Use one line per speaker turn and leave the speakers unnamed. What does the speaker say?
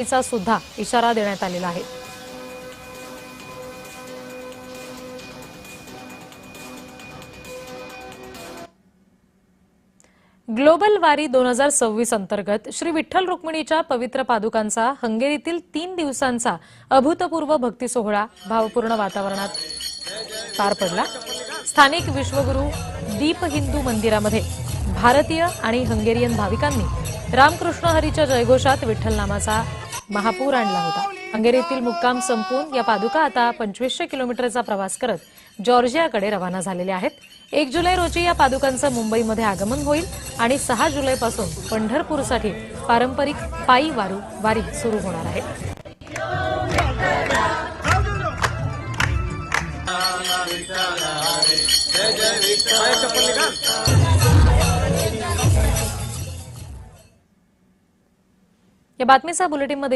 चा सुद्धा इशारा देण्यात आलेला आहे। ग्लोबल वारी 2026 अंतर्गत श्री विठ्ठल रुक्मिणीच्या पवित्र पादुकांचा हंगेरीतील 3 दिवसांचा अभूतपूर्व भक्ती सोहळा भावपूर्ण वातावरणात पार पडला। स्थानिक विश्वगुरू दीप हिंदू मंदिरामध्ये भारतीय आणि हंगेरियन भाविकांनी रामकृष्ण हरीच्या जयघोषात विठ्ठल नामाचा महापूर आणला होता। हंगेरीतील मुक्काम संपून या पादुका आता 2500 किलोमीटरचा प्रवास करत जॉर्जियाकडे रवाना झालेल्या आहेत। 1 जुलै रोजी या पादुकांचं मुंबईमध्ये आगमन होईल आणि 6 जुलैपासून पंढरपूरसाठी पारंपरिक पायी वारी सुरू होणार आहे। या बातमीचा बुलेटिनमध्ये